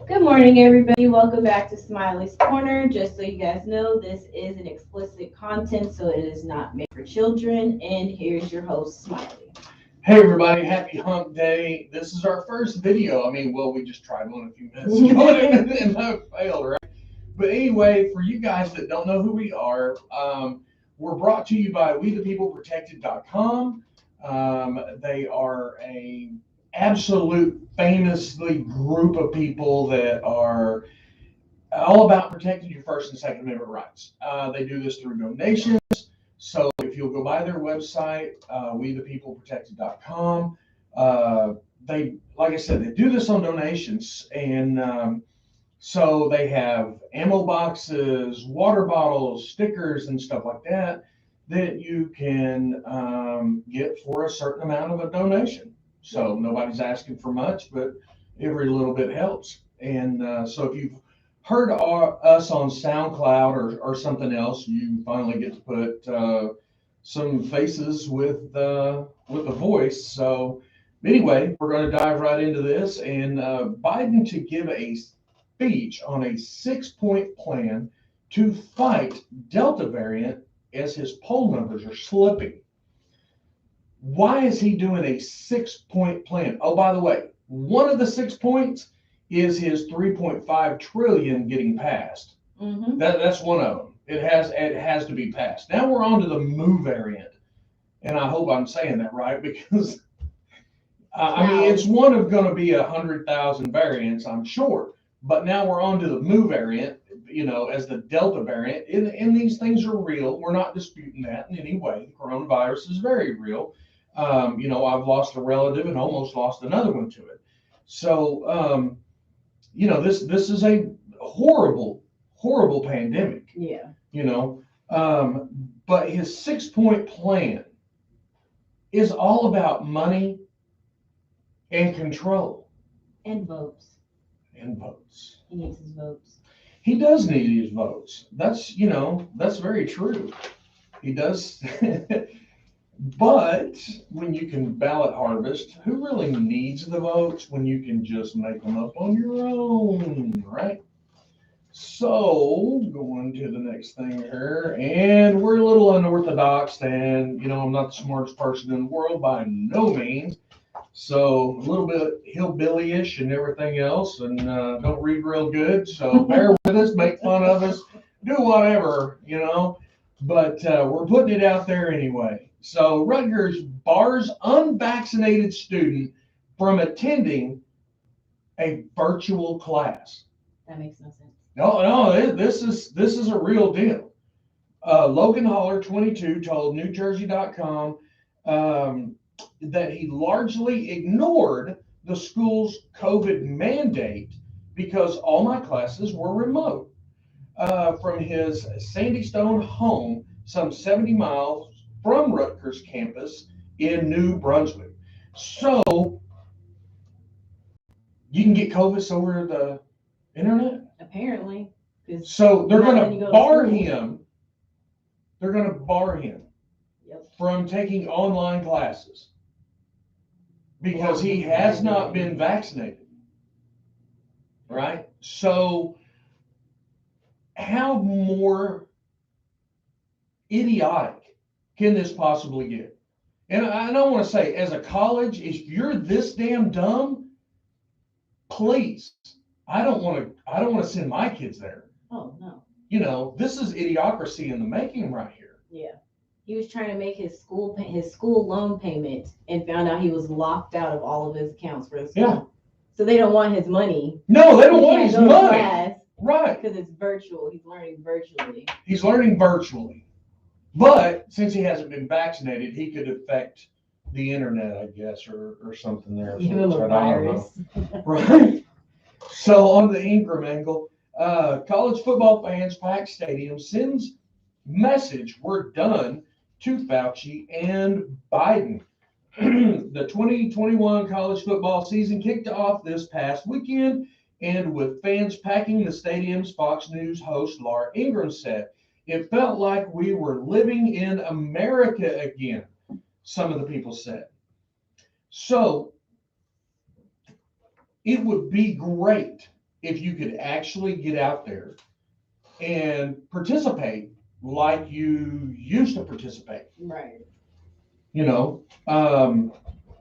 Good morning, everybody. Welcome back to Smiley's Corner. Just so you guys know, this is an explicit content, so it is not made for children. And here's your host, Smiley. Hey everybody, happy hump day. This is our first video. We just tried one a few minutes ago and that failed, right? But anyway, for you guys that don't know who we are, we're brought to you by WeThePeopleProtected.com. They are a absolute famously group of people that are all about protecting your First and Second Amendment rights. They do this through donations. So if you'll go by their website, WeThePeopleProtected.com, like I said, they do this on donations, and so they have ammo boxes, water bottles, stickers, and stuff like that that you can get for a certain amount of a donation. So nobody's asking for much, but every little bit helps. And so if you've heard us on SoundCloud or something else, you finally get to put some faces with a voice. So anyway, we're going to dive right into this. And Biden to give a speech on a 6-point plan to fight Delta variant as his poll numbers are slipping. Why is he doing a 6-point plan? Oh, by the way, one of the 6 points is his 3.5 trillion getting passed. Mm-hmm. That's one of them. It has to be passed. Now we're on to the Mu variant, and I hope I'm saying that right because it's one of going to be 100,000 variants, I'm sure. But now we're on to the Mu variant, as the Delta variant, and these things are real. We're not disputing that in any way. The coronavirus is very real. I've lost a relative and almost lost another one to it. So, this is a horrible, horrible pandemic. Yeah. But his 6-point plan is all about money and control. And votes. And votes. He needs his votes. He does need his votes. That's very true. He does. But when you can ballot harvest, who really needs the votes when you can just make them up on your own, right? So going to the next thing here, and we're a little unorthodox, and I'm not the smartest person in the world by no means. So a little bit hillbilly-ish and everything else, and don't read real good. So bear with us, make fun of us, do whatever, But we're putting it out there anyway. So Rutgers bars unvaccinated student from attending a virtual class. That makes no sense. No, this is a real deal. Logan Holler, 22, told NewJersey.com that he largely ignored the school's COVID mandate because all my classes were remote from his Sandy Stone home, some 70 miles from Rutgers campus in New Brunswick. So you can get COVID over the internet? Apparently. So they're going to bar him. They're going to bar him from taking online classes because he has not been vaccinated. Right? So how more idiotic can this possibly get? And I don't want to say, as a college, if you're this damn dumb, please, I don't want to send my kids there. Oh no. This is idiocracy in the making right here. Yeah. He was trying to make his school loan payment and found out he was locked out of all of his accounts for his school. Yeah. So they don't want his money. No, they don't want his money. Right. Because it's virtual. He's learning virtually. He's learning virtually. But since he hasn't been vaccinated, he could affect the internet, I guess, or something there. Give him a virus. Right. So on the Ingram angle, college football fans pack stadium sends message we're done to Fauci and Biden. The 2021 college football season kicked off this past weekend, and with fans packing the stadiums, Fox News host Laura Ingraham said, "It felt like we were living in America again," some of the people said. So it would be great if you could actually get out there and participate like you used to participate. Right. You know,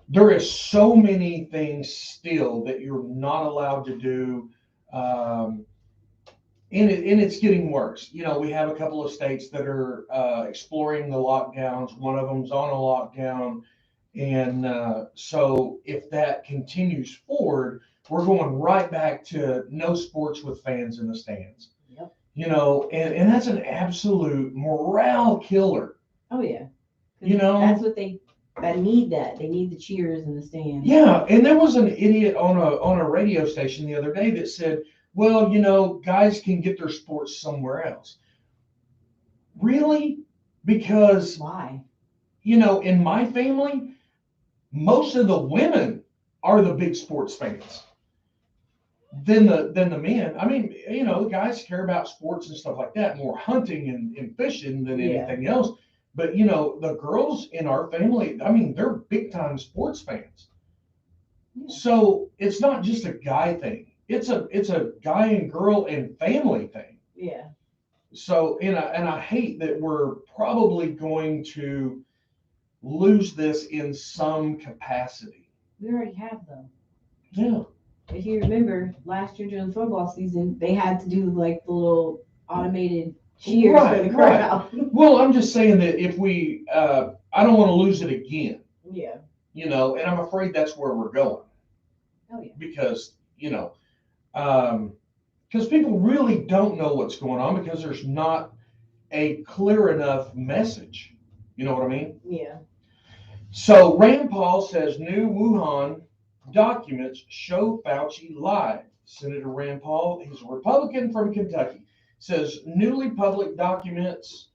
there is so many things still that you're not allowed to do. Um, and it's getting worse. You know, we have a couple of states that are exploring the lockdowns. One of them's on a lockdown. And so if that continues forward, we're going right back to no sports with fans in the stands. Yep. You know, and that's an absolute morale killer. Oh yeah. You know, that's what they need. That they need the cheers in the stands. Yeah, and there was an idiot on a radio station the other day that said, "Well, you know, guys can get their sports somewhere else." Really? Because why? You know, in my family, most of the women are the big sports fans than the men. I mean, you know, the guys care about sports and stuff like that, more hunting and fishing than anything else. But you know, the girls in our family, I mean, they're big time sports fans. Yeah. So it's not just a guy thing. It's a guy and girl and family thing. Yeah. So and I hate that we're probably going to lose this in some capacity. We already have though. Yeah. If you remember last year during the football season, they had to do like the little automated cheers for the crowd. Right. Well, I'm just saying that if we, I don't want to lose it again. Yeah. You know, and I'm afraid that's where we're going. Oh yeah. Because you know, because people really don't know what's going on because there's not a clear enough message. You know what I mean? Yeah. So Rand Paul says new Wuhan documents show Fauci lied. Senator Rand Paul, he's a Republican from Kentucky, says newly public documents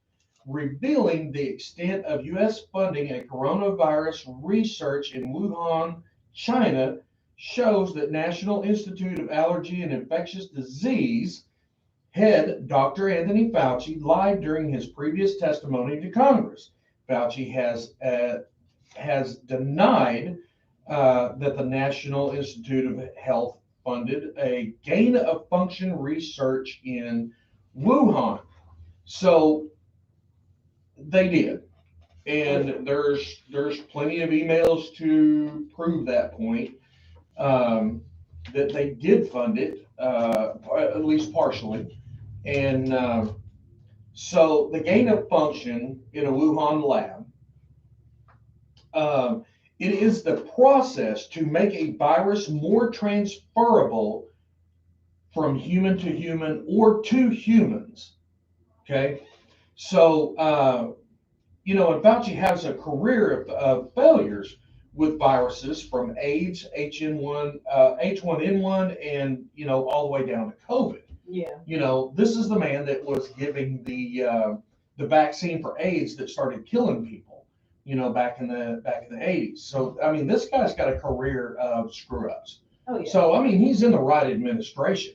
revealing the extent of U.S. funding at coronavirus research in Wuhan, China, shows that National Institute of Allergy and Infectious Disease head Dr. Anthony Fauci lied during his previous testimony to Congress. Fauci has denied that the National Institute of Health funded a gain of function research in Wuhan. So they did. And there's plenty of emails to prove that point, that they did fund it, at least partially. And so the gain of function in a Wuhan lab, it is the process to make a virus more transferable from human to human or to humans. Okay. So, you know, and Fauci has a career of failures with viruses from AIDS, H1N1, and, you know, all the way down to COVID. Yeah. You know, this is the man that was giving the vaccine for AIDS that started killing people, you know, back in the 80s. So, I mean, this guy's got a career of screw ups. Oh, yeah. So, I mean, he's in the right administration,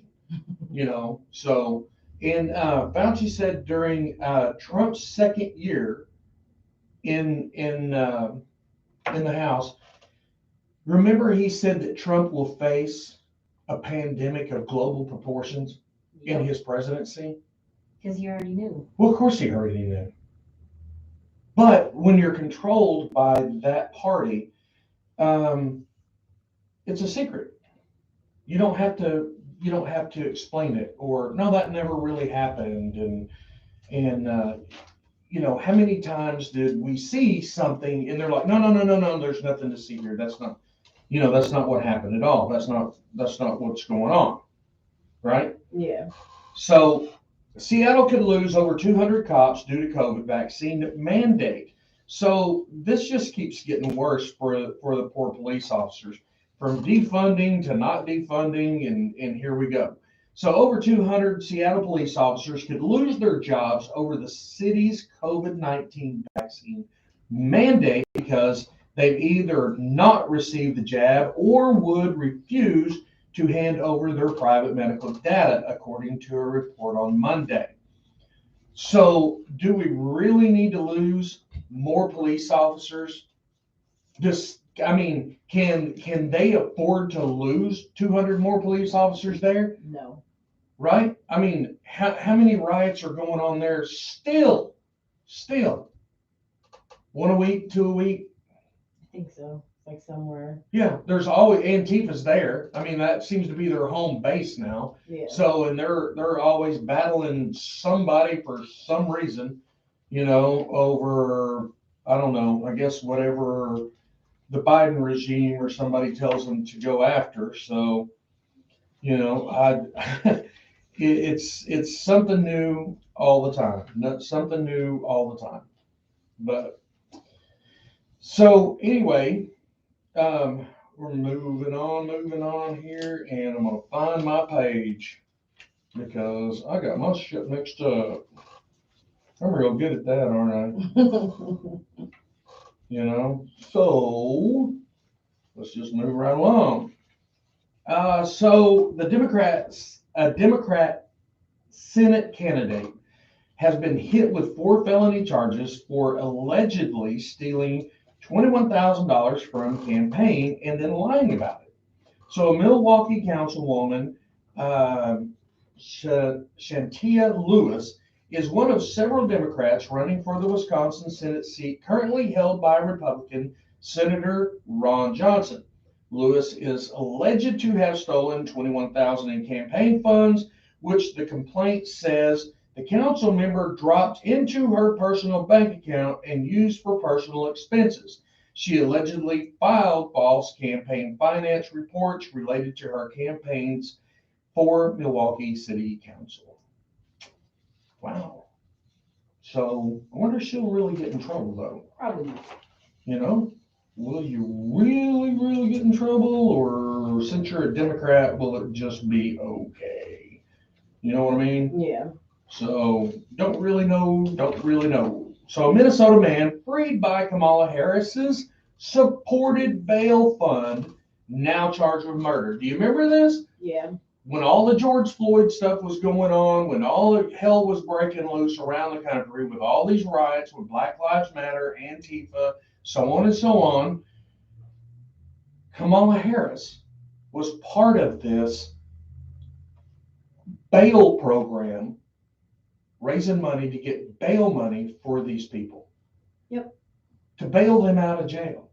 you know. So, and Fauci said during Trump's second year in the House, remember he said that Trump will face a pandemic of global proportions in his presidency? Because he already knew. Well, of course he already knew. But when you're controlled by that party, it's a secret. You don't have to explain it, or no, that never really happened. And you know, how many times did we see something and they're like, no, there's nothing to see here. That's not, you know, that's not what happened at all. That's not what's going on. Right? Yeah. So Seattle could lose over 200 cops due to COVID vaccine mandate. So this just keeps getting worse for the poor police officers, from defunding to not defunding, and here we go. So over 200 Seattle police officers could lose their jobs over the city's COVID-19 vaccine mandate because they've either not received the jab or would refuse to hand over their private medical data, according to a report on Monday. So do we really need to lose more police officers? Just I mean, can they afford to lose 200 more police officers there? No. Right? I mean, how many riots are going on there still? Still. One a week, two a week? I think so. It's like somewhere. Yeah, there's always Antifa's there. I mean, that seems to be their home base now. Yeah. So, and they're always battling somebody for some reason, over, I don't know, I guess whatever the Biden regime or somebody tells them to go after. So, it's something new all the time. Something new all the time. But so anyway, we're moving on here, and I'm gonna find my page because I got my shit mixed up. I'm real good at that, aren't I? So let's just move right along. So a Democrat Senate candidate has been hit with 4 felony charges for allegedly stealing $21,000 from campaign and then lying about it. So a Milwaukee councilwoman, Shantia Lewis, is one of several Democrats running for the Wisconsin Senate seat currently held by Republican Senator Ron Johnson. Lewis is alleged to have stolen $21,000 in campaign funds, which the complaint says the council member dropped into her personal bank account and used for personal expenses. She allegedly filed false campaign finance reports related to her campaigns for Milwaukee City Council. Wow. So I wonder if she'll really get in trouble, though. Probably. Will you really, really get in trouble? Or since you're a Democrat, will it just be okay? You know what I mean? Yeah. So don't really know. So a Minnesota man freed by Kamala Harris's supported bail fund, now charged with murder. Do you remember this? Yeah. When all the George Floyd stuff was going on, when all the hell was breaking loose around the country with all these riots with Black Lives Matter, Antifa, so on and so on, Kamala Harris was part of this bail program, raising money to get bail money for these people. Yep. To bail them out of jail.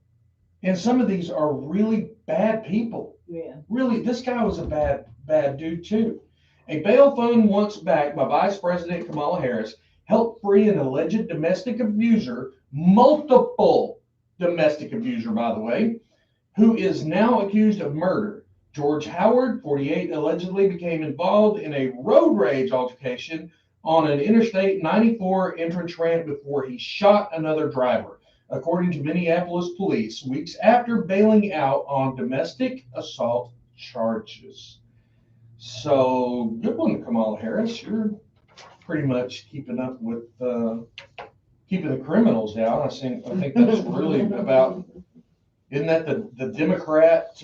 And some of these are really bad people. Yeah. Really, this guy was a bad dude too. A bail fund once backed by Vice President Kamala Harris helped free an alleged domestic abuser, multiple domestic abuser, by the way, who is now accused of murder. George Howard, 48, allegedly became involved in a road rage altercation on an Interstate 94 entrance ramp before he shot another driver, according to Minneapolis police, weeks after bailing out on domestic assault charges. So good one, Kamala Harris. You're pretty much keeping up with keeping the criminals down. I think that's really about, isn't that the Democrat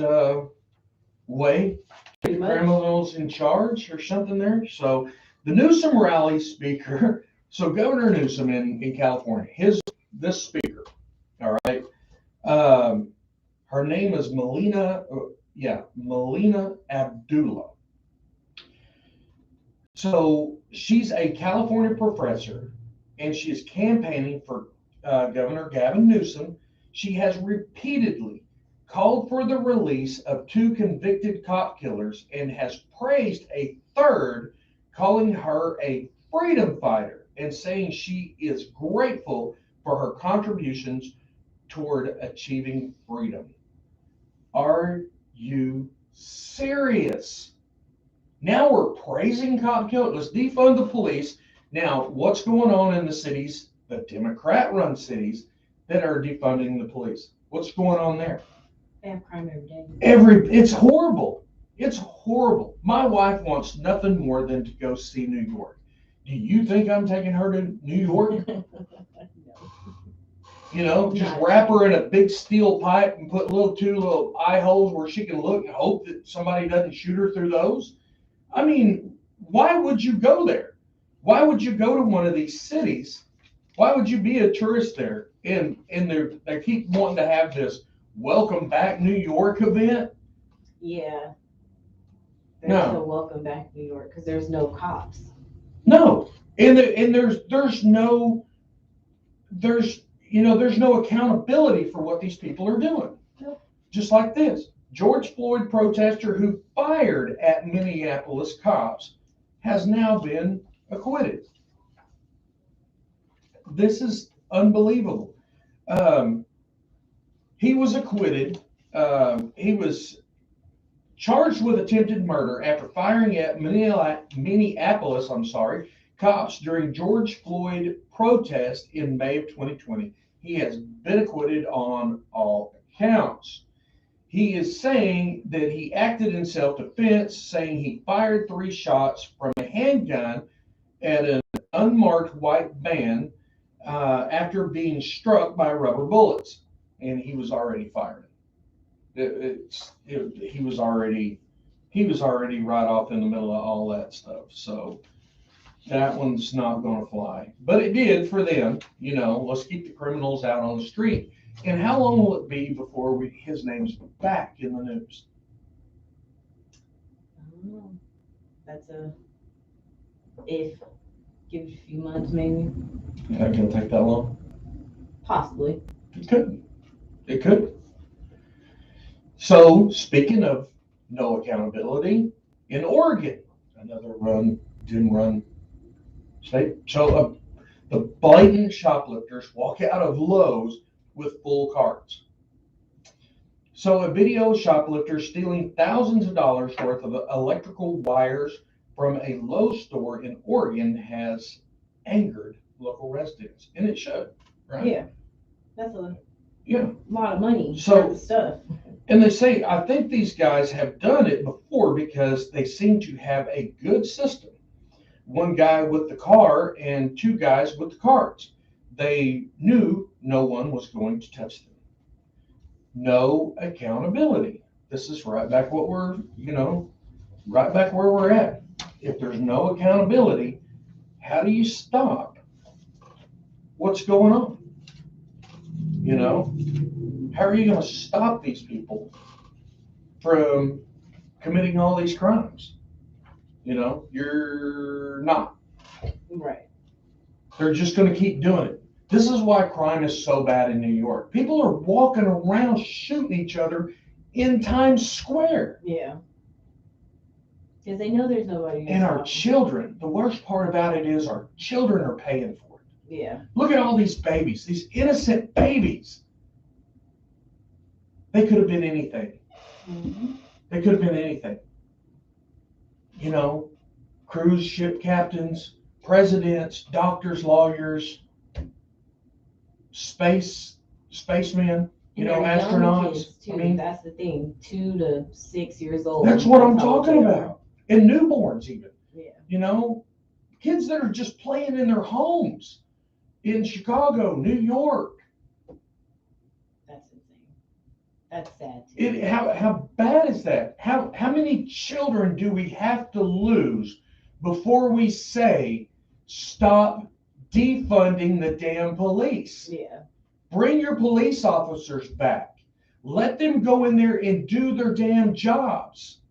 way? Pretty much. Criminals in charge or something there. So the Newsom rally speaker, so Governor Newsom in California, this speaker, all right, her name is Melina Abdullah. So she's a California professor, and she is campaigning for Governor Gavin Newsom. She has repeatedly called for the release of 2 convicted cop killers and has praised a third, calling her a freedom fighter and saying she is grateful for her contributions toward achieving freedom. Are you serious? Now we're praising cop killers. Let's defund the police. Now, what's going on in the cities, the Democrat-run cities, that are defunding the police? What's going on there? They have crime every day. It's horrible. It's horrible. My wife wants nothing more than to go see New York. Do you think I'm taking her to New York? No. Just wrap her in a big steel pipe and put 2 little eye holes where she can look and hope that somebody doesn't shoot her through those. I mean, why would you go there? Why would you go to one of these cities? Why would you be a tourist there? And they keep wanting to have this welcome back New York event. Yeah. There's No. no welcome back New York because there's no cops. No, and there's no accountability for what these people are doing. Nope. Just like this, George Floyd protester who fired at Minneapolis cops has now been acquitted. This is unbelievable. He was acquitted. He was charged with attempted murder after firing at Minneapolis, cops during George Floyd protest in May of 2020. He has been acquitted on all accounts. He is saying that he acted in self-defense, saying he fired 3 shots from a handgun at an unmarked white van after being struck by rubber bullets, and he was already firing. He was already right off in the middle of all that stuff. So that one's not going to fly. But it did for them. Let's keep the criminals out on the street. And how long will it be before his name's back in the news? I don't know. That's if. Give it a few months, maybe. Yeah, it can take that long? Possibly. It could. It could. So, speaking of no accountability, in Oregon, another didn't run state. So, the blatant shoplifters walk out of Lowe's with full carts. So, a video of shoplifters stealing thousands of dollars worth of electrical wires from a Lowe's store in Oregon has angered local residents, and it should, right? Yeah, that's a Yeah. lot of money So- for the stuff. And they say, I think these guys have done it before because they seem to have a good system. One guy with the car and 2 guys with the carts. They knew no one was going to touch them. No accountability. This is right back what we're, right back where we're at. If there's no accountability, how do you stop what's going on? How are you going to stop these people from committing all these crimes? You're not. Right. They're just going to keep doing it. This is why crime is so bad in New York. People are walking around shooting each other in Times Square. Yeah. Because they know there's nobody. And our children, the worst part about it is our children are paying for it. Yeah. Look at all these babies, these innocent babies. They could have been anything. Mm-hmm. They could have been anything. Cruise ship captains, presidents, doctors, lawyers, spacemen, And they're young astronauts. kids, too. That's the thing. 2 to 6 years old. That's what I'm how old talking they are. about. And newborns even. Yeah. Kids that are just playing in their homes in Chicago, New York. That's insane. That's sad too. How bad is that? How many children do we have to lose before we say stop defunding the damn police? Yeah. Bring your police officers back. Let them go in there and do their damn jobs.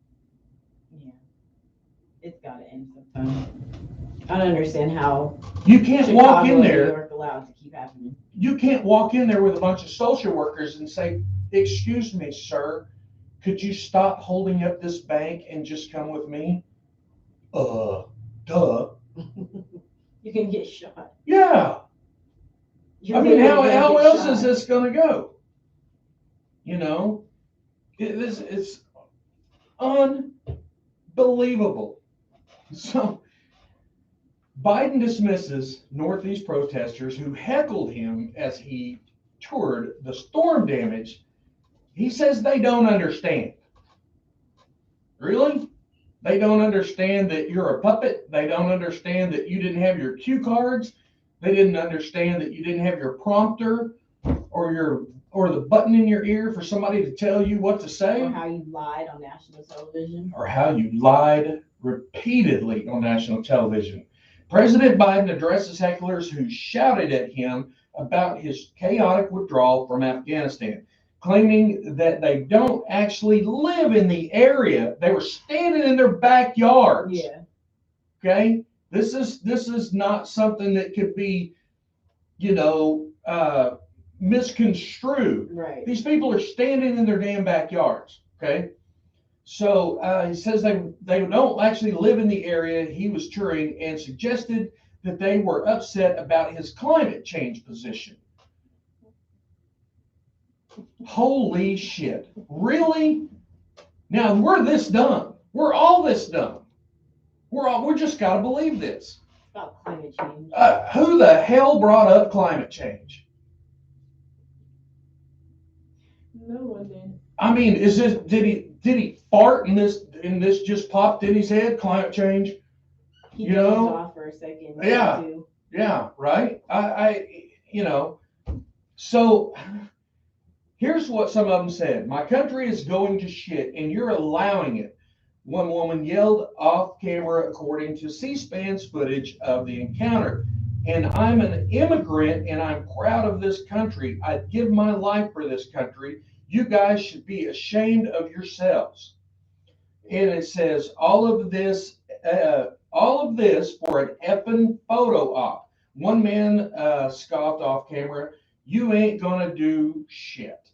Yeah. It's got to end sometime. I don't understand how You can't Chicago walk in and New there. York allowed to keep happening. You can't walk in there with a bunch of social workers and say, "Excuse me, sir, could you stop holding up this bank and just come with me?" Duh. You can get shot. Yeah. You're I mean, literally how gonna get else shot. is this going to go? It's unbelievable. So Biden dismisses Northeast protesters who heckled him as he toured the storm damage. He says they don't understand. Really? They don't understand that you're a puppet. They don't understand that you didn't have your cue cards. They didn't understand that you didn't have your prompter or the button in your ear for somebody to tell you what to say. Or how you lied on national television. Or how you lied repeatedly on national television. President Biden addresses hecklers who shouted at him about his chaotic withdrawal from Afghanistan, claiming that they don't actually live in the area. They were standing in their backyards. Yeah. Okay, this is not something that could be, misconstrued. Right. These people are standing in their damn backyards. Okay, so he says they don't actually live in the area he was touring, and suggested that they were upset about his climate change position. Holy shit! Really? Now we're this dumb. We're all this dumb. We're just got to believe this. About climate change. Who the hell brought up climate change? No one did. I mean, did he fart and this just popped in his head? Climate change. He dozed off for a second. Yeah. Too. Yeah. Right. So here's what some of them said: "My country is going to shit, and you're allowing it." One woman yelled off camera, according to C-SPAN's footage of the encounter. "And I'm an immigrant, and I'm proud of this country. I'd give my life for this country. You guys should be ashamed of yourselves." And it says, all of this for an effing photo op. One man scoffed off camera, "You ain't gonna do shit."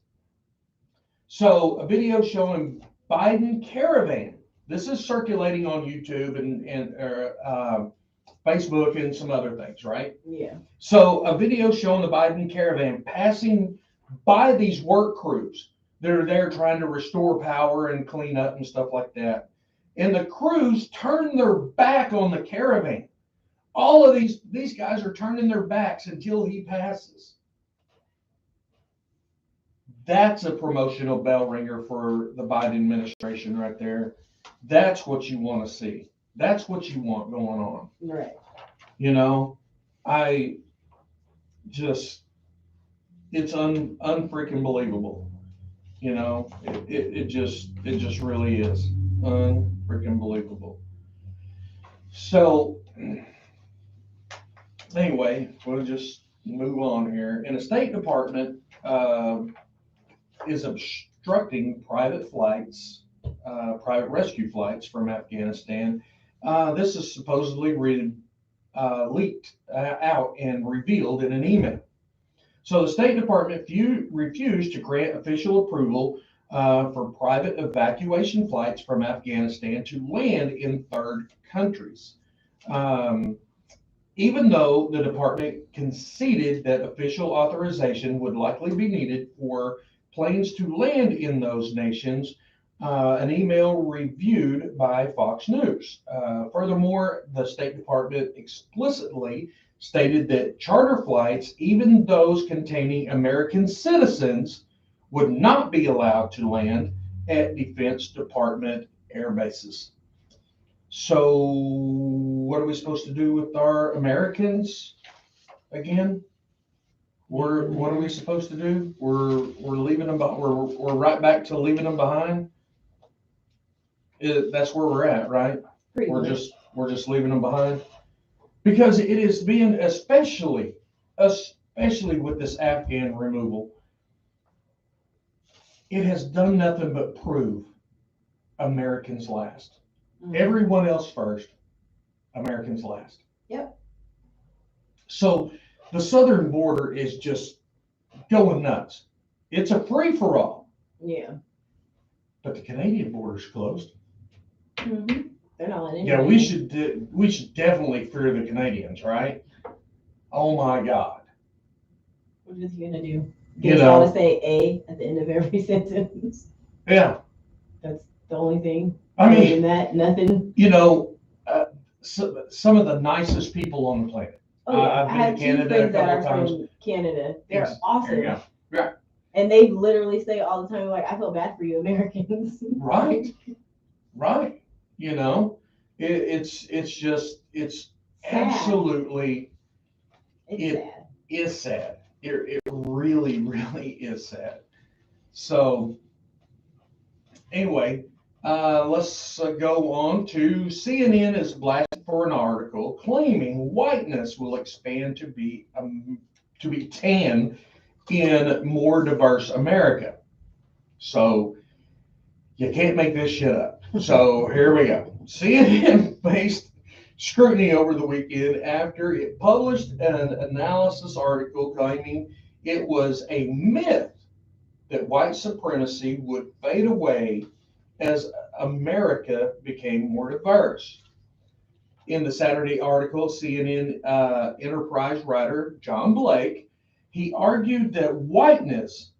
So a video showing Biden caravan. This is circulating on YouTube and Facebook and some other things, right? Yeah. So a video showing the Biden caravan passing by these work crews that are there trying to restore power and clean up and stuff like that. And the crews turn their back on the caravan. All of these guys are turning their backs until he passes. That's a promotional bell ringer for the Biden administration right there. That's what you want to see. That's what you want going on. Right. I just, it's unfreaking believable. It just really is unfreaking believable. So anyway, we'll just move on here. And the State Department is obstructing private rescue flights from Afghanistan. This is supposedly leaked out and revealed in an email. So the State Department refused to grant official approval for private evacuation flights from Afghanistan to land in third countries. Even though the department conceded that official authorization would likely be needed for planes to land in those nations, an email reviewed by Fox News. Furthermore, the State Department explicitly stated that charter flights, even those containing American citizens, would not be allowed to land at Defense Department air bases. So what are we supposed to do with our Americans again? What are we supposed to do? We're leaving them, we're right back to leaving them behind. That's where we're at, right? We're just leaving them behind, because it is being, especially with this Afghan removal, it has done nothing but prove Americans last. Mm-hmm. Everyone else first, Americans last. Yep. So the southern border is just going nuts. It's a free-for-all. Yeah. But the Canadian border's closed. Mm-hmm. They're not letting anybody. Yeah, we should definitely fear the Canadians, right? Oh my God. What is he gonna do? Get us all to say "a" at the end of every sentence. Yeah. That's the only thing. I mean, that nothing. Some of the nicest people on the planet. Oh, yeah. I've been to Canada a couple of times. From Canada, they're awesome. There you go. Yeah. And they literally say all the time, like, "I feel bad for you, Americans." Right. It's sad. Absolutely. It's sad. Is sad. It really, really is sad. So anyway, let's go on to CNN is blasted for an article claiming whiteness will expand to be tan in more diverse America. So you can't make this shit up. So here we go. CNN faced scrutiny over the weekend after it published an analysis article claiming it was a myth that white supremacy would fade away as America became more diverse. In the Saturday article, CNN Enterprise writer John Blake, he argued that whiteness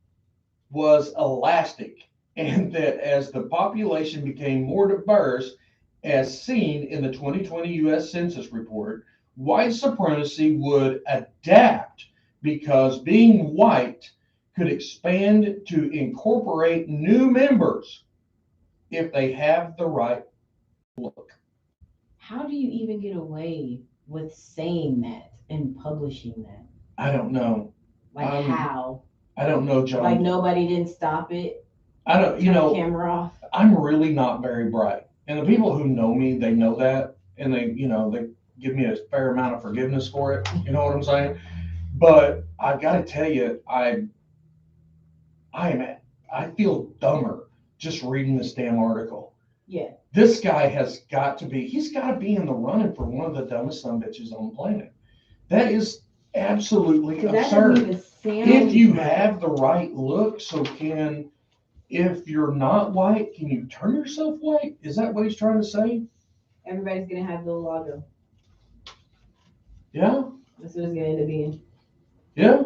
was elastic and that as the population became more diverse, as seen in the 2020 US Census report, white supremacy would adapt because being white could expand to incorporate new members if they have the right look. How do you even get away with saying that and publishing that? I don't know. Like how? I don't know, John. Like nobody didn't stop it? I don't, Turn the camera off? I'm really not very bright. And the people who know me, they know that. And they give me a fair amount of forgiveness for it. You know what I'm saying? But I've got to tell you, I feel dumber just reading this damn article. Yeah. This guy he's got to be in the running for one of the dumbest son bitches on the planet. That is absolutely absurd. If you have the right look, if you're not white, can you turn yourself white? Is that what he's trying to say? Everybody's going to have the logo. Yeah. That's what it's going to end up being. Yeah.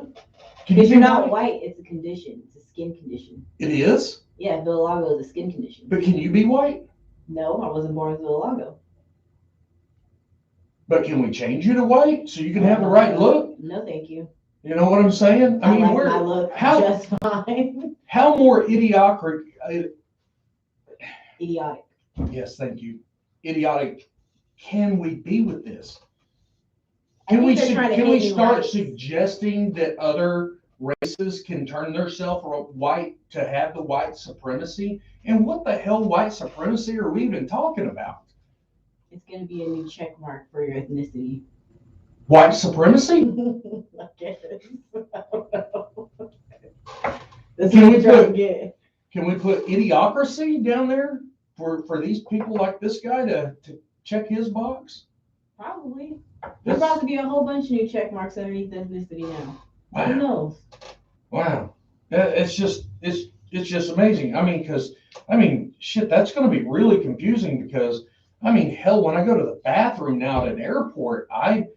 Because you're not white, it's a condition. It's a skin condition. It is? Yeah, vitiligo is a skin condition. But can you be white? No, I wasn't born with vitiligo. But can we change you to white so you can have the right look? No, thank you. You know what I'm saying? I mean, my look just fine. How more idiotic? Idiotic. Yes, thank you. Idiotic can we be with this? Can we start suggesting that other races can turn themselves white to have the white supremacy? And what the hell white supremacy are we even talking about? It's going to be a new check mark for your ethnicity. White supremacy? I guess. I don't know. Can we put idiocracy down there for these people like this guy to check his box? Probably. There's about to be a whole bunch of new check marks underneath ethnicity now. Wow. Who knows? Wow. It's just amazing. Shit, that's going to be really confusing because, hell, when I go to the bathroom now at an airport, I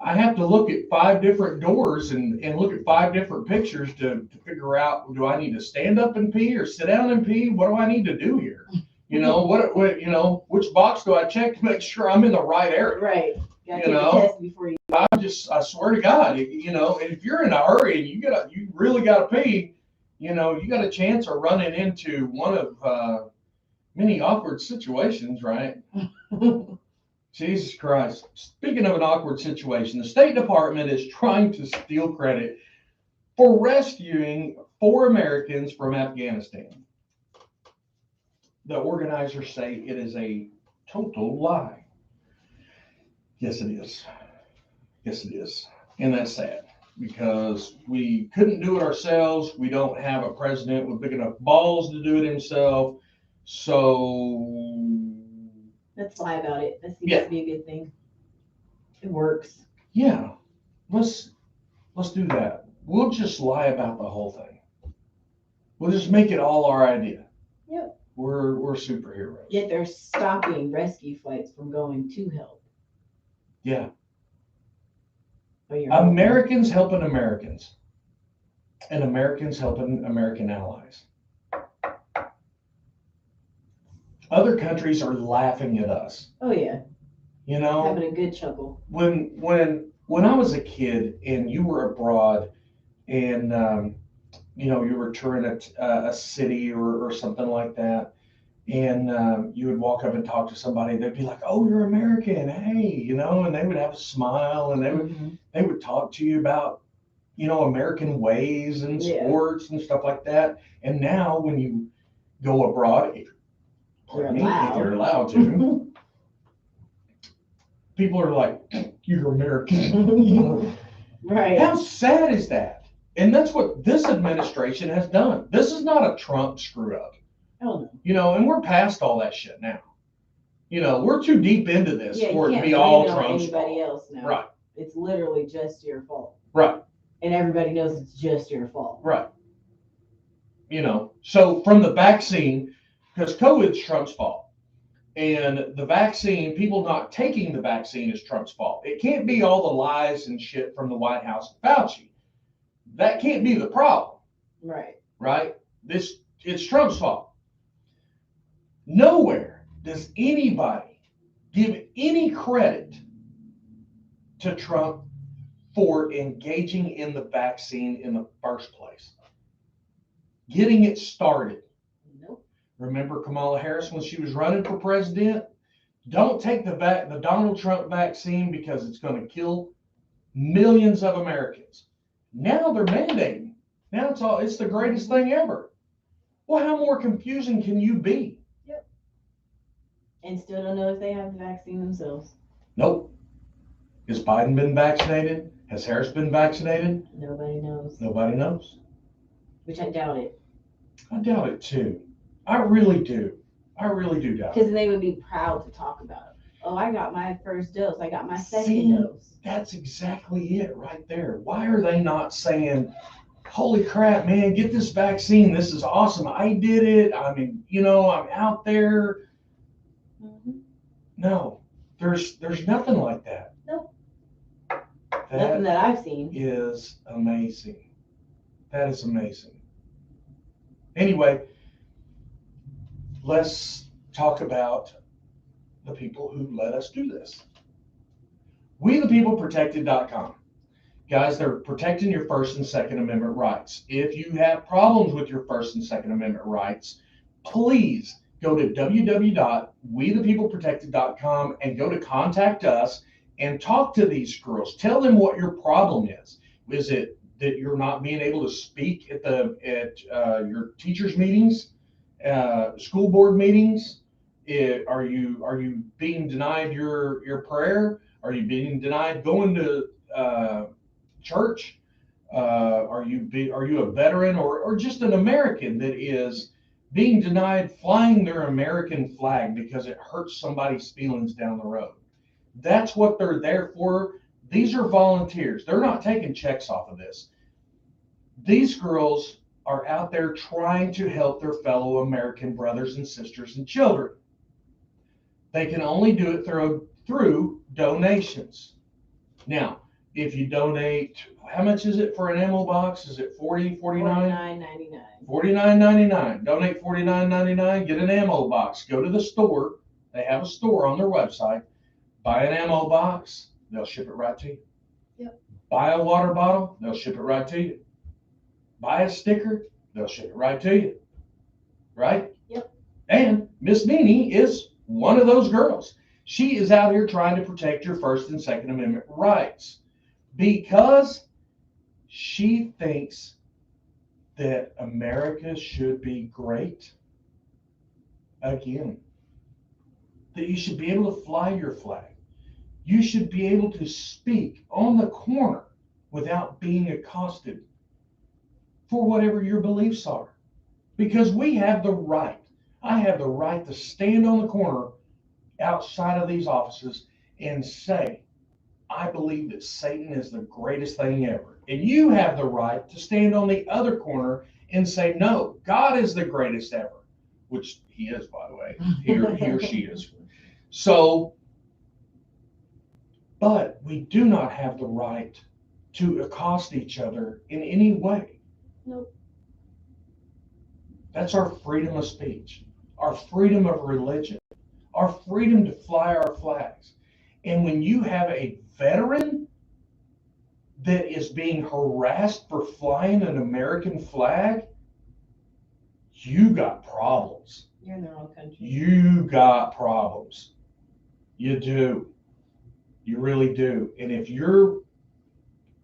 have to look at 5 different doors and look at 5 different pictures to figure out, do I need to stand up and pee or sit down and pee? What do I need to do here? Which box do I check to make sure I'm in the right area? Right. You gotta take the test before you. I swear to God, and if you're in a hurry and you really gotta pee, you got a chance of running into one of many awkward situations, right? Jesus Christ. Speaking of an awkward situation, the State Department is trying to steal credit for rescuing 4 Americans from Afghanistan. The organizers say it is a total lie. Yes, it is. Yes, it is. And that's sad because we couldn't do it ourselves. We don't have a president with big enough balls to do it himself. So let's lie about it. That seems to be a good thing. It works. Yeah. Let's do that. We'll just lie about the whole thing. We'll just make it all our idea. Yep. We're superheroes. Yet they're stopping rescue flights from going to help. Yeah. Americans helping Americans. And Americans helping American allies. Other countries are laughing at us. Oh yeah. Having a good chuckle. When I was a kid and you were abroad and you were touring a city or something like that, and you would walk up and talk to somebody, they'd be like, "Oh, you're American, hey," and they would have a smile and they would talk to you about American ways and sports and stuff like that. And now when you go abroad, if you're allowed to, people are like, "You're American." Right. How sad is that? And that's what this administration has done. This is not a Trump screw up. Oh, no. And we're past all that shit now. We're too deep into this Yeah, for you it to can't be blame all it on Trump's anybody fault. else now. Right. It's literally just your fault. Right. And everybody knows it's just your fault. Right. So from the vaccine, because COVID's Trump's fault. And the vaccine, people not taking the vaccine is Trump's fault. It can't be all the lies and shit from the White House and Fauci. That can't be the problem. Right. Right? It's Trump's fault. Nowhere does anybody give any credit to Trump for engaging in the vaccine in the first place. Getting it started. Nope. Remember Kamala Harris when she was running for president? Don't take the Donald Trump vaccine because it's going to kill millions of Americans. Now they're mandating. Now it's the greatest thing ever. Well, how more confusing can you be? Yep. And still don't know if they have the vaccine themselves. Nope. Has Biden been vaccinated? Has Harris been vaccinated? Nobody knows. Nobody knows. Which I doubt it. I doubt it too. I really do. I really do doubt it. Because they would be proud to talk about it. Oh, I got my first dose. I got my second dose. That's exactly it right there. Why are they not saying, holy crap, man, get this vaccine. This is awesome. I did it. I mean, I'm out there. Mm-hmm. No, there's nothing like that. Nope. That Nothing that I've seen. Is amazing. That is amazing. Anyway, let's talk about the people who let us do this. WeThePeopleProtected.com. Guys, they're protecting your First and Second Amendment rights. If you have problems with your First and Second Amendment rights, please go to www.wethepeopleprotected.com and go to contact us and talk to these girls. Tell them what your problem is. Is it that you're not being able to speak at your teachers' meetings, school board meetings? Are you being denied your prayer? Are you being denied going to church? Are you a veteran or just an American that is being denied flying their American flag because it hurts somebody's feelings down the road? That's what they're there for. These are volunteers. They're not taking checks off of this. These girls are out there trying to help their fellow American brothers and sisters and children. They can only do it through donations. Now, if you donate, how much is it for an ammo box? Is it $49? $49.99. $49.99. Donate $49.99, get an ammo box. Go to the store. They have a store on their website. Buy an ammo box. They'll ship it right to you. Yep. Buy a water bottle. They'll ship it right to you. Buy a sticker. They'll ship it right to you. Right? Yep. And Miss Nene is one of those girls. She is out here trying to protect your First and Second Amendment rights because she thinks that America should be great again. That you should be able to fly your flag. You should be able to speak on the corner without being accosted for whatever your beliefs are. Because we have the right. I have the right to stand on the corner outside of these offices and say, I believe that Satan is the greatest thing ever. And you have the right to stand on the other corner and say, no, God is the greatest ever, which he is, by the way. He or she is. So, but we do not have the right to accost each other in any way. Nope. That's our freedom of speech, our freedom of religion, our freedom to fly our flags. And when you have a veteran that is being harassed for flying an American flag, you got problems. You're in the wrong country. You got problems. You do. You really do. And if you're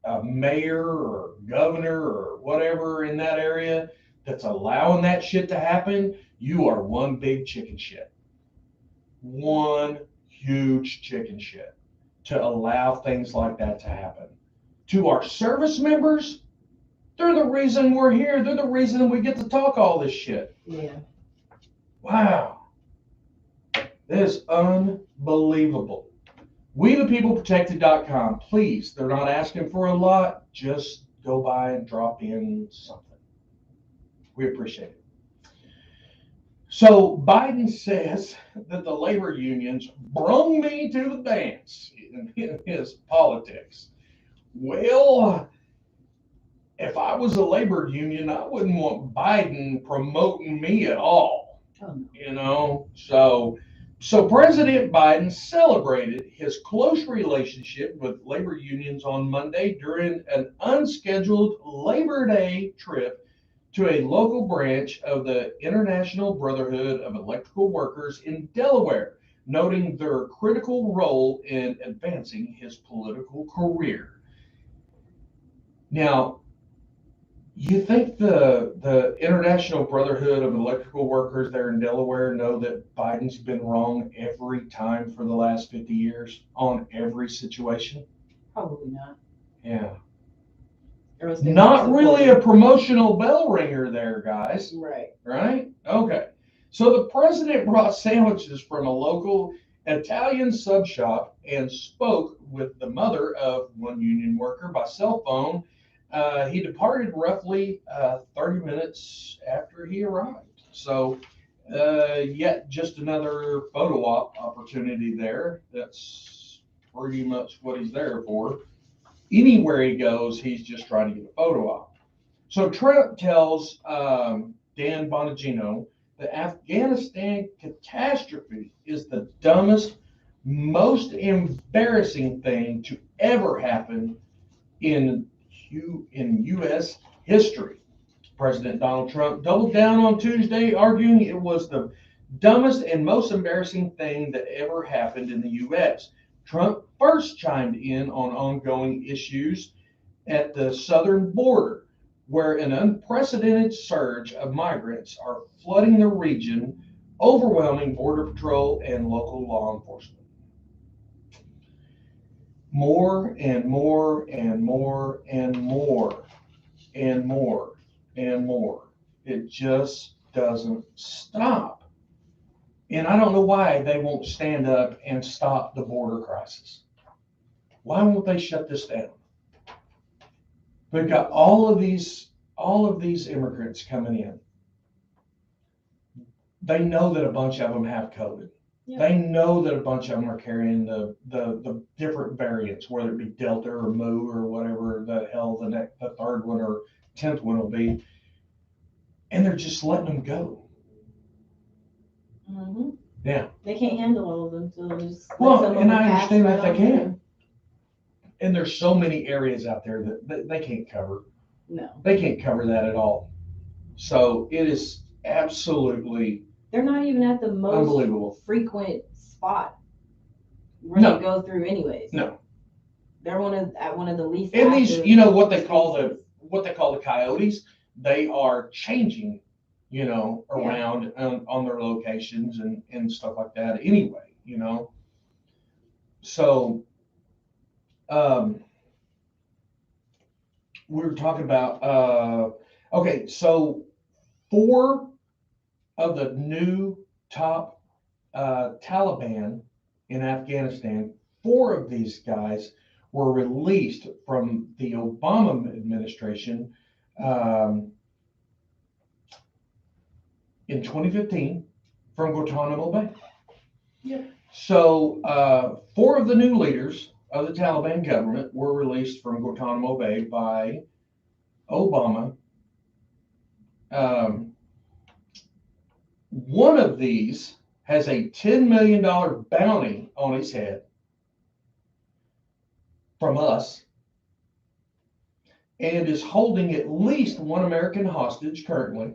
a mayor or governor or whatever in that area that's allowing that shit to happen, you are one big chicken shit. One huge chicken shit to allow things like that to happen. To our service members, They're the reason we're here. They're the reason we get to talk all this shit. Yeah. Wow. That is unbelievable. WeThePeopleProtected.com. Please, they're not asking for a lot. Just go by and drop in something. We appreciate it. So Biden says that the labor unions brung me to the dance in his politics. Well, if I was a labor union, I wouldn't want Biden promoting me at all. Oh, no. You know, so President Biden celebrated his close relationship with labor unions on Monday during an unscheduled Labor Day trip to a local branch of the International Brotherhood of Electrical Workers in Delaware, noting their critical role in advancing his political career. Now, you think the International Brotherhood of Electrical Workers there in Delaware know that Biden's been wrong every time for the last 50 years on every situation? Probably not. Yeah. Or else they Not wouldn't really support a promotional bell ringer there, guys. it. Right. Right? Okay. So the president brought sandwiches from a local Italian sub shop and spoke with the mother of one union worker by cell phone. He departed roughly 30 minutes after he arrived. So, yet just another photo op opportunity there. That's pretty much what he's there for. Anywhere he goes, he's just trying to get a photo op. So Trump tells Dan Bongino the Afghanistan catastrophe is the dumbest, most embarrassing thing to ever happen in U.S. history. President Donald Trump doubled down on Tuesday, arguing it was the dumbest and most embarrassing thing that ever happened in the U.S. Trump first chimed in on ongoing issues at the southern border, where an unprecedented surge of migrants are flooding the region, overwhelming Border Patrol and local law enforcement. More and more and more and more and more and more. It just doesn't stop. And I don't know why they won't stand up and stop the border crisis. Why won't they shut this down? We've got all of these immigrants coming in. They know that a bunch of them have COVID. Yeah. They know that a bunch of them are carrying the different variants, whether it be Delta or Mu or whatever the hell the third one or 10th one will be. And they're just letting them go. Mm-hmm. Yeah. They can't handle all of them, so just well, and I understand that they can. And there's so many areas out there that they can't cover. No. They can't cover that at all. So it is absolutely. They're not even at the most unbelievable frequent spot where they go through anyways. No. They're at one of the least. And these, you know, what they call the coyotes, they are changing, you know, around on their locations and stuff like that anyway, you know. So we were talking about okay, so 4 of the new top Taliban in Afghanistan, 4 of these guys were released from the Obama administration in 2015 from Guantanamo Bay. Yeah. So 4 of the new leaders of the Taliban government were released from Guantanamo Bay by Obama. One of these has a $10 million bounty on his head from us and is holding at least 1 American hostage currently.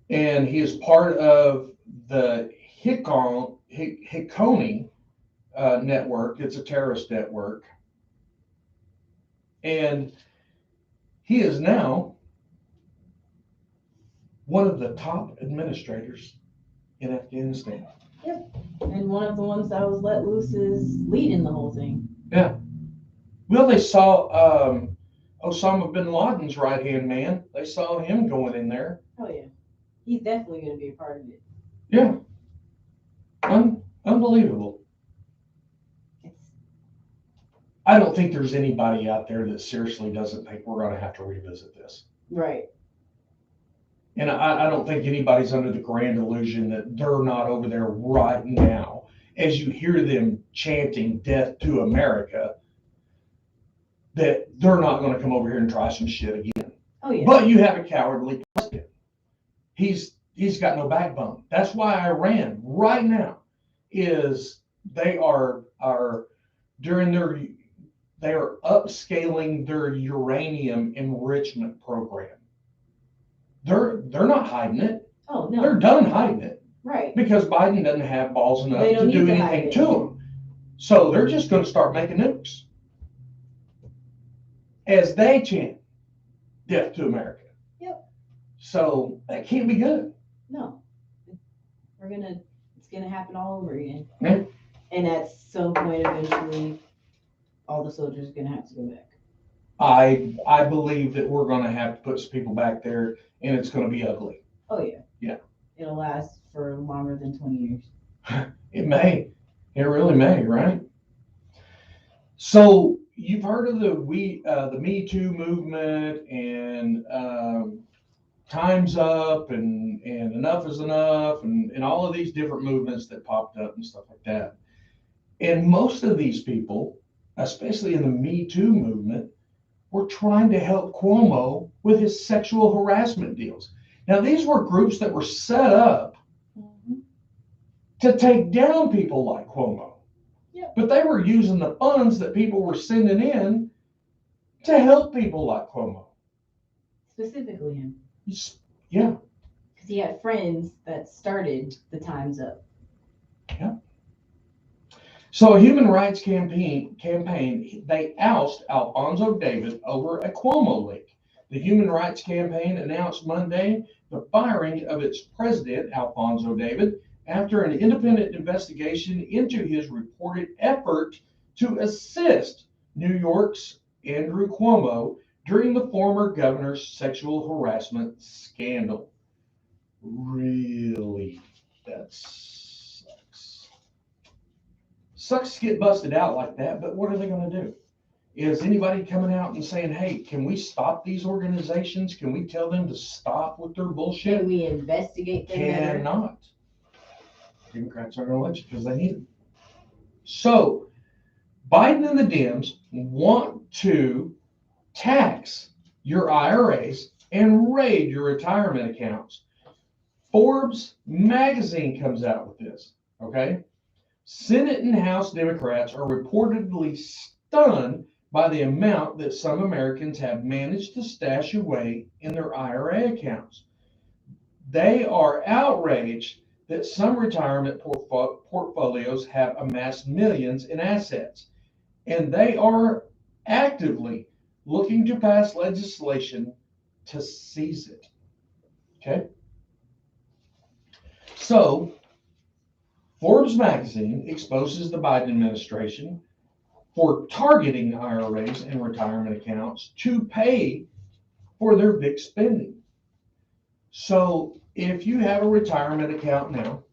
And he is part of the Hikoni network. It's a terrorist network. And he is now one of the top administrators in Afghanistan. Yep. And one of the ones that was let loose is leading the whole thing. Yeah. Well, they saw Osama bin Laden's right-hand man. They saw him going in there. Oh yeah, he's definitely going to be a part of it. Yeah, unbelievable. It's, I don't think there's anybody out there that seriously doesn't think we're going to have to revisit this. right. And I don't think anybody's under the grand illusion that they're not over there right now. As you hear them chanting death to America, that they're not going to come over here and try some shit again. Oh yeah. But you have a cowardly president. He's got no backbone. That's why Iran right now is they are upscaling their uranium enrichment program. They're not hiding it. Oh no. They're done hiding it. Right. Because Biden doesn't have balls enough They don't to do need to hide anything it. to them. So they're just going to start making nukes as they chant death to America. Yep. So that can't be good. No. It's gonna happen all over again. Yeah. And at some point eventually all the soldiers are gonna have to go back. I believe that we're going to have to put some people back there, and it's going to be ugly. Oh yeah. Yeah. It'll last for longer than 20 years. It may. It really may, right? So you've heard of the Me Too movement and Time's Up and Enough is Enough and all of these different movements that popped up and stuff like that. And most of these people, especially in the Me Too movement, were trying to help Cuomo with his sexual harassment deals. Now, these were groups that were set up to take down people like Cuomo. Yep. But they were using the funds that people were sending in to help people like Cuomo. Specifically him. Yeah. Because he had friends that started the Time's Up. Yeah. So a human rights campaign, they oust Alfonso David over a Cuomo leak. The Human Rights Campaign announced Monday the firing of its president, Alfonso David, after an independent investigation into his reported effort to assist New York's Andrew Cuomo during the former governor's sexual harassment scandal. Really? That sucks. Sucks to get busted out like that, but what are they going to do? Is anybody coming out and saying, hey, can we stop these organizations? Can we tell them to stop with their bullshit? Can we investigate them better? Cannot. Democrats aren't going to let you because they need it. So Biden and the Dems want to tax your IRAs and raid your retirement accounts. Forbes magazine comes out with this, okay? Senate and House Democrats are reportedly stunned by the amount that some Americans have managed to stash away in their IRA accounts. They are outraged that some retirement portfolios have amassed millions in assets, and they are actively looking to pass legislation to seize it. Okay? So, Forbes magazine exposes the Biden administration for targeting IRAs and retirement accounts to pay for their big spending. So if you have a retirement account now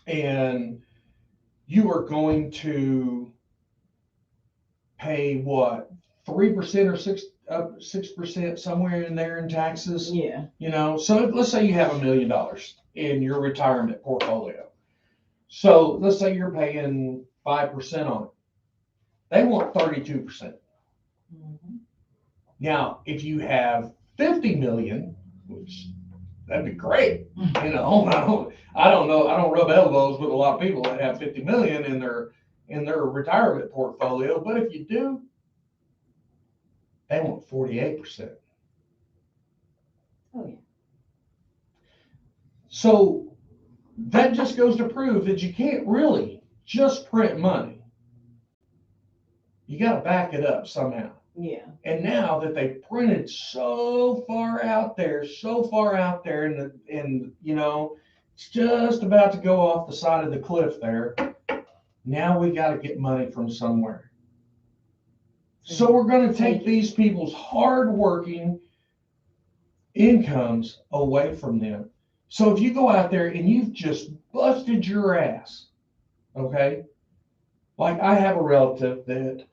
and you are going to pay what, 3% or 6% somewhere in there in taxes? Yeah. You know, so let's say you have $1 million in your retirement portfolio. So let's say you're paying 5% on it. They want 32%. Mm-hmm. Now, if you have 50 million, which that'd be great. You know, I don't know. I don't rub elbows with a lot of people that have 50 million in their retirement portfolio. But if you do, they want 48%. Oh yeah. So that just goes to prove that you can't really just print money. You got to back it up somehow. Yeah. And now that they printed so far out there, and you know, it's just about to go off the side of the cliff there. Now we got to get money from somewhere. So we're going to take these people's hardworking incomes away from them. So if you go out there and you've just busted your ass, okay? Like I have a relative that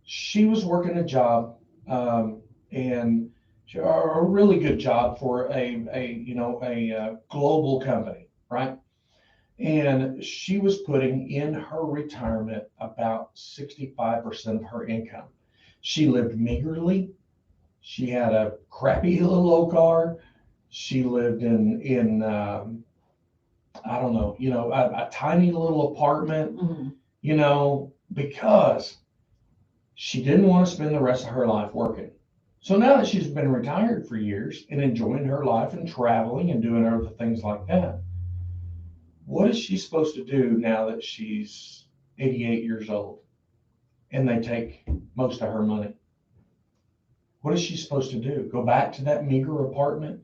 she was working a job, and a really good job for a global company, right? And she was putting in her retirement about 65% of her income. She lived meagerly. She had a crappy little old car. She lived in I don't know, a tiny little apartment, because she didn't want to spend the rest of her life working. So now that she's been retired for years and enjoying her life and traveling and doing other things like that, what is she supposed to do now that she's 88 years old and they take most of her money? What is she supposed to do? Go back to that meager apartment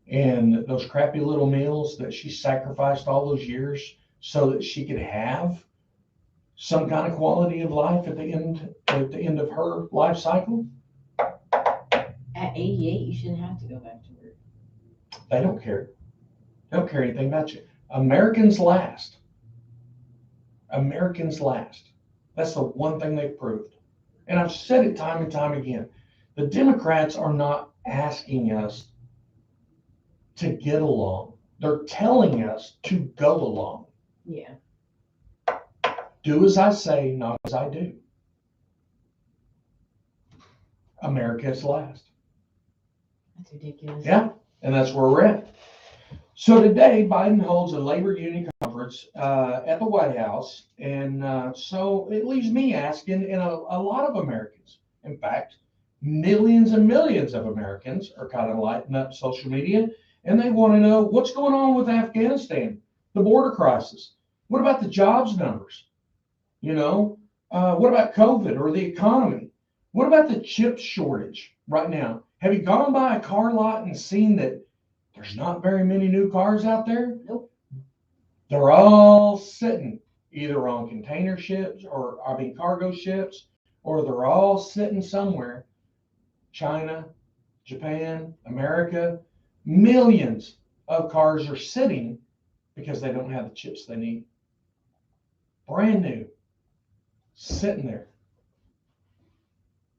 and those crappy little meals that she sacrificed all those years so that she could have some kind of quality of life at the end of her life cycle? At 88, you shouldn't have to go back to work. They don't care. They don't care anything about you. Americans last. Americans last. That's the one thing they've proved. And I've said it time and time again. The Democrats are not asking us to get along. They're telling us to go along. Yeah. Do as I say, not as I do. America is last. That's ridiculous. Yeah, and that's where we're at. So today, Biden holds a labor union conference at the White House, and so it leaves me asking, and a lot of Americans, in fact, millions and millions of Americans are kind of lighting up social media, and they want to know what's going on with Afghanistan, the border crisis. What about the jobs numbers? What about COVID or the economy? What about the chip shortage right now? Have you gone by a car lot and seen that there's not very many new cars out there? Nope. They're all sitting either on container ships cargo ships, or they're all sitting somewhere. China, Japan, America, millions of cars are sitting because they don't have the chips they need. Brand new, sitting there.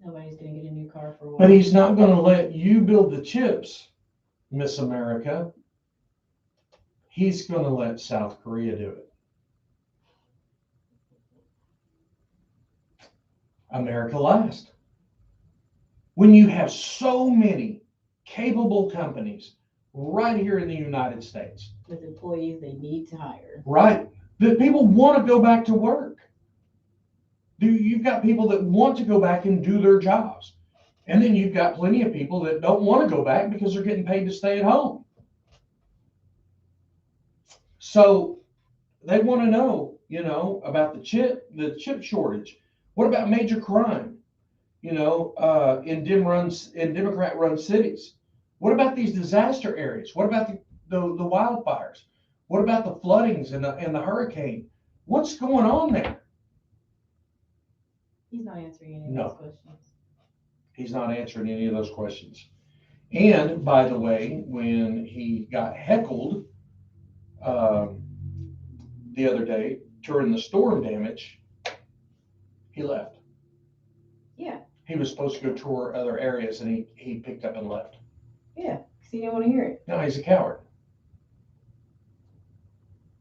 Nobody's going to get a new car for a while. But he's not going to let you build the chips, Miss America. He's going to let South Korea do it. America last. When you have so many capable companies right here in the United States, with employees they need to hire. right, that people want to go back to work. You've got people that want to go back and do their jobs. And then you've got plenty of people that don't want to go back because they're getting paid to stay at home. So they want to know, about the chip shortage. What about major crime, in Democrat-run cities? What about these disaster areas? What about the wildfires? What about the floodings and the hurricane? What's going on there? He's not answering any of those questions. He's not answering any of those questions. And by the way, when he got heckled the other day during the storm damage, he left. Yeah. He was supposed to go tour other areas, and he picked up and left. Yeah, because he didn't want to hear it. No, he's a coward.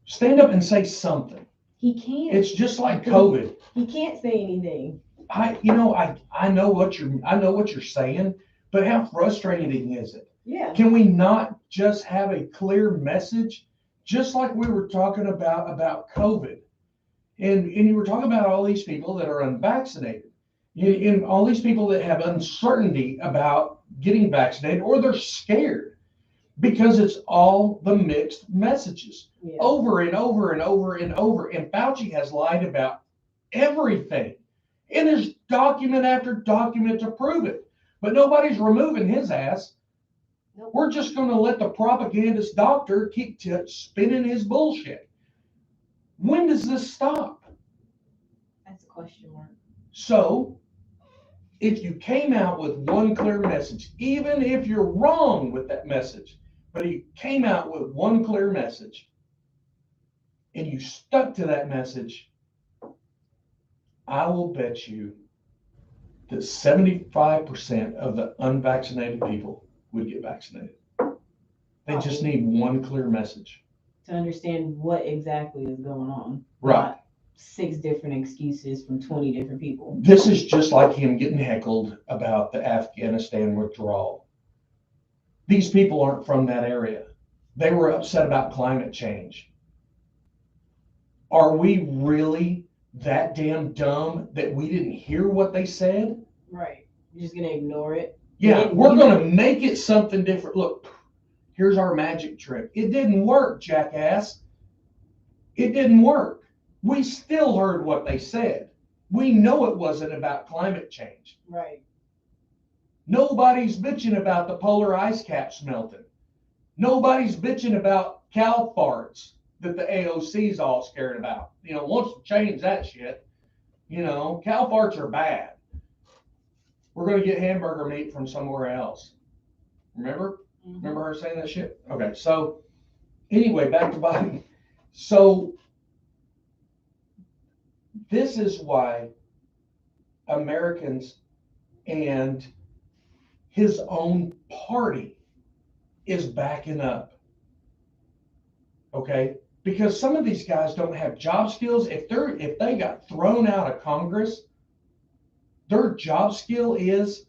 Stand up and say something. He can't. It's just like COVID. He can't say anything. I know what you're saying, but how frustrating is it? Yeah. Can we not just have a clear message, just like we were talking about COVID, and you were talking about all these people that are unvaccinated, and all these people that have uncertainty about getting vaccinated, or they're scared because it's all the mixed messages over and over and over and over. And Fauci has lied about everything. And there's document after document to prove it. But nobody's removing his ass. Nope. We're just going to let the propagandist doctor keep spinning his bullshit. When does this stop? That's a question mark. So if you came out with one clear message, even if you're wrong with that message, but you came out with one clear message and you stuck to that message, I will bet you that 75% of the unvaccinated people would get vaccinated. They just need one clear message. To understand what exactly is going on. Right. Not 6 different excuses from 20 different people. This is just like him getting heckled about the Afghanistan withdrawal. These people aren't from that area. They were upset about climate change. Are we really that damn dumb that we didn't hear what they said? Right. You're just going to ignore it? Yeah, we're going to make it something different. Look, here's our magic trick. It didn't work, jackass. It didn't work. We still heard what they said. We know it wasn't about climate change. Right. Nobody's bitching about the polar ice caps melting. Nobody's bitching about cow farts that the AOC's all scared about. Once we change that shit, cow farts are bad. We're going to get hamburger meat from somewhere else. Remember? Mm-hmm. Remember her saying that shit? Okay, so anyway, back to Biden. So this is why Americans and his own party is backing up. Okay? Because some of these guys don't have job skills. If they got thrown out of Congress, their job skill is,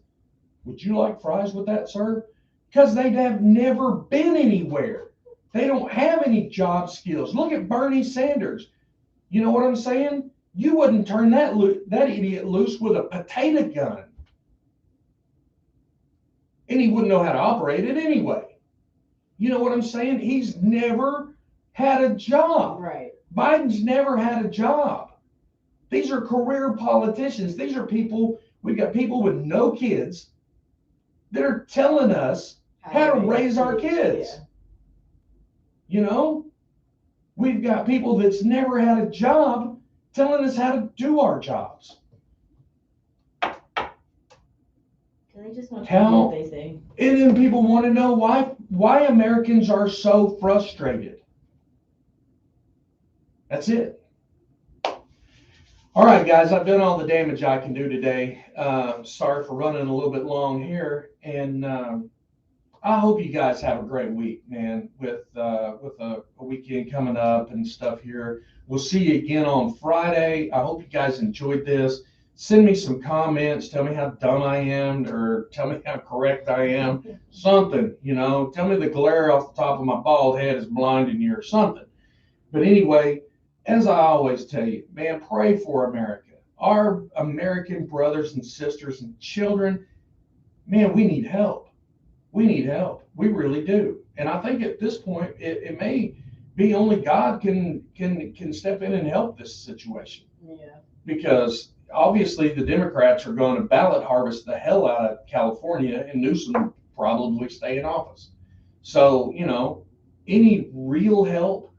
would you like fries with that, sir? Because they'd have never been anywhere. They don't have any job skills. Look at Bernie Sanders. You know what I'm saying? You wouldn't turn that idiot loose with a potato gun. And he wouldn't know how to operate it anyway. You know what I'm saying? He's never had a job. Right. Biden's never had a job. These are career politicians. These are people, we've got people with no kids that are telling us how to raise our kids. Yeah. We've got people that's never had a job telling us how to do our jobs. They just want to do what they say. And then people want to know why Americans are so frustrated. That's it. All right, guys, I've done all the damage I can do today. Sorry for running a little bit long here. And I hope you guys have a great week, man, with a weekend coming up and stuff here. We'll see you again on Friday. I hope you guys enjoyed this. Send me some comments. Tell me how dumb I am, or tell me how correct I am. Something, Tell me the glare off the top of my bald head is blinding you or something. But anyway, as I always tell you, man, pray for America. Our American brothers and sisters and children, man, we need help. We need help. We really do. And I think at this point, it may be only God can step in and help this situation. Yeah. Because obviously the Democrats are going to ballot harvest the hell out of California, and Newsom probably stay in office. So, any real help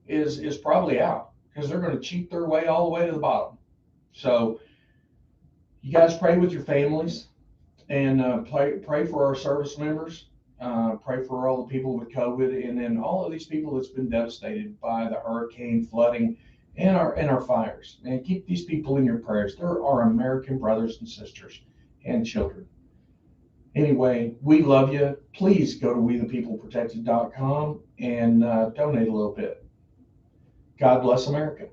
is probably out, because they're going to cheat their way all the way to the bottom. So you guys pray with your families, and pray for our service members. Pray for all the people with COVID, and then all of these people that's been devastated by the hurricane, flooding, and our fires. And keep these people in your prayers. They're our American brothers and sisters and children. Anyway, we love you. Please go to wethepeopleprotected.com and donate a little bit. God bless America.